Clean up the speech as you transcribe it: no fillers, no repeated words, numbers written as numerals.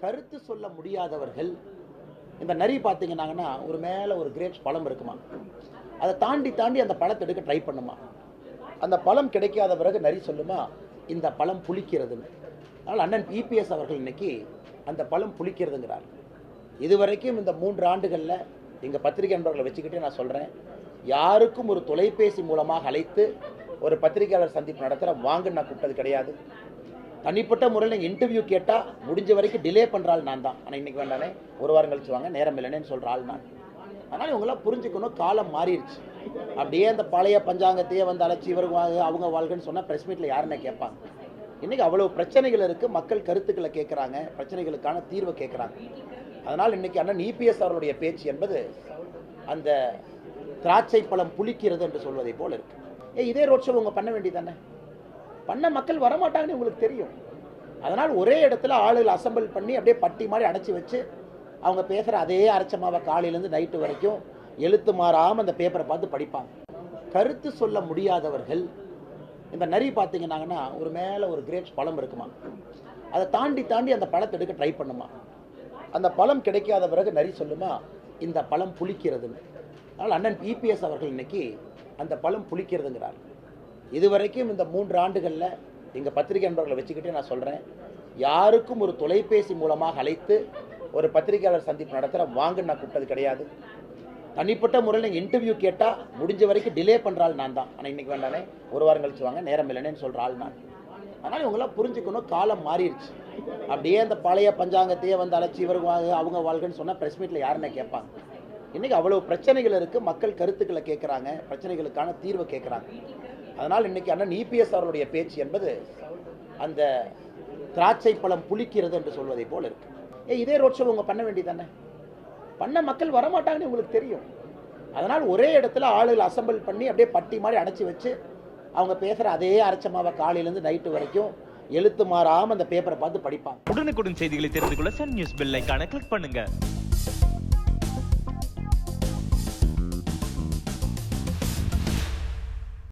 கருத்து சொல்ல முடியாதவர்கள் இந்த நரி பார்த்தீங்கன்னாங்கன்னா ஒரு மேலே ஒரு கிரேப்ஸ் பழம் இருக்குமா, அதை தாண்டி தாண்டி அந்த பழத்தை எடுக்க ட்ரை பண்ணுமா, அந்த பழம் கிடைக்காத பிறகு நரி சொல்லுமா இந்த பழம் புளிக்கிறதுன்னு. அதனால் அண்ணன் இபிஎஸ் அவர்கள் இன்னைக்கு அந்த பழம் புளிக்கிறதுங்கிறார். இதுவரைக்கும் இந்த 3 ஆண்டுகளில் எங்கள் பத்திரிகை நண்பர்களை வச்சுக்கிட்டே நான் சொல்கிறேன், யாருக்கும் ஒரு தொலைபேசி மூலமாக அழைத்து ஒரு பத்திரிகையாளர் சந்திப்பு நடத்துகிற வாங்க நான் கூப்பிட்டது கிடையாது. தனிப்பட்ட முறையில் நீங்கள் இன்டர்வியூ கேட்டால் முடிஞ்ச வரைக்கும் டிலே பண்ணுறாள் நான் தான். ஆனால் இன்றைக்கி வேண்டானே, ஒரு வாரம் கழிச்சு வாங்க, நேரம் இல்லைன்னு சொல்கிற ஆள் நான். அதனால் இவங்களாம் புரிஞ்சுக்கணும், காலம் மாறிடுச்சு. அப்படியே அந்த பழைய பஞ்சாங்கத்தையே வந்து அழைச்சி இவருக்கு அவங்க வாழ்க்கைன்னு சொன்னால் ப்ரெஸ் மீட்டில் யாருன்னு கேட்பாங்க. இன்றைக்கி அவ்வளோ பிரச்சனைகள் இருக்குது, மக்கள் கருத்துக்களை கேட்குறாங்க, பிரச்சனைகளுக்கான தீர்வை கேட்குறாங்க. அதனால் இன்றைக்கி அண்ணன் இபிஎஸ் அவருடைய பேச்சு என்பது அந்த திராட்சை பழம் புளிக்கிறது என்று சொல்வதை போல் இருக்குது. இதே ரோட் ஷோ உங்கள் பண்ண வேண்டியதானே, பண்ண மக்கள் வரமாட்டாங்கன்னு உங்களுக்கு தெரியும். அதனால் ஒரே இடத்துல ஆளுகள் அசம்பிள் பண்ணி அப்படியே பட்டி மாதிரி அடைச்சி வச்சு அவங்க பேசுகிற அதே அரைச்சமாவை காலையிலேருந்து நைட்டு வரைக்கும் எழுத்து மாறாமல் அந்த பேப்பரை பார்த்து படிப்பாங்க. கருத்து சொல்ல முடியாதவர்கள் இந்த நரி பார்த்தீங்கன்னாங்கன்னா ஒரு மேலே ஒரு கிரேப்ஸ் பழம் இருக்குமா, அதை தாண்டி தாண்டி அந்த பழத்தை எடுக்க ட்ரை பண்ணுமா, அந்த பழம் கிடைக்காத பிறகு நரி சொல்லுமா இந்த பழம் புளிக்கிறதுன்னு. அதனால் அண்ணன் இபிஎஸ் அவர்கள் இன்னைக்கு அந்த பழம் புளிக்கிறதுங்கிறார். இதுவரைக்கும் இந்த 3 ஆண்டுகளில் எங்கள் பத்திரிகை நண்பர்களை வச்சுக்கிட்டே நான் சொல்கிறேன், யாருக்கும் ஒரு தொலைபேசி மூலமாக அழைத்து ஒரு பத்திரிகையாளர் சந்திப்பு நடத்துகிற வாங்க நான் கூப்பிட்டது கிடையாது. தனிப்பட்ட முறையில் நீங்கள் இன்டர்வியூ கேட்டால் முடிஞ்ச வரைக்கும் டிலே பண்ணுறாள் நான் தான். ஆனால் இன்றைக்கி வேண்டானே, ஒரு வாரம் கழிச்சு வாங்க, நேரம் இல்லைன்னு சொல்கிற ஆள் நான். அதனால் இவங்களாம் புரிஞ்சுக்கணும், காலம் மாறிடுச்சு. அப்படியே அந்த பழைய பஞ்சாங்கத்தையே வந்து அழைச்சி இவருக்கு அவங்க வாழ்க்கைன்னு சொன்னால் ப்ரெஸ் மீட்டில் யாருன்னு கேட்பாங்க. இன்றைக்கி அவ்வளோ பிரச்சனைகள் இருக்குது, மக்கள் கருத்துக்களை கேட்குறாங்க, பிரச்சனைகளுக்கான தீர்வை கேட்குறாங்க. அதனால் இன்றைக்கி அண்ணன் இபிஎஸ் அவருடைய பேச்சு என்பது அந்த திராட்சை பழம் புளிக்கிறது என்று சொல்வதை போல் இருக்குது. இதே ரோட் ஷோ உங்கள் பண்ண வேண்டியதானே, பண்ண மக்கள் வரமாட்டாங்கன்னு உங்களுக்கு தெரியும். அதனால் ஒரே இடத்துல ஆளுகள் அசம்பிள் பண்ணி அப்படியே பட்டி மாதிரி அடைச்சி வச்சு அவங்க பேசுகிற அதே அரைச்சமாவை காலையிலேருந்து நைட்டு வரைக்கும் எழுத்து மாறாமல் அந்த பேப்பரை பார்த்து படிப்பாங்க. உடனுக்குடன் செய்திகளை தெரிந்து கொள்ள சன் நியூஸ் பெல் ஐகானை கிளிக் பண்ணுங்க.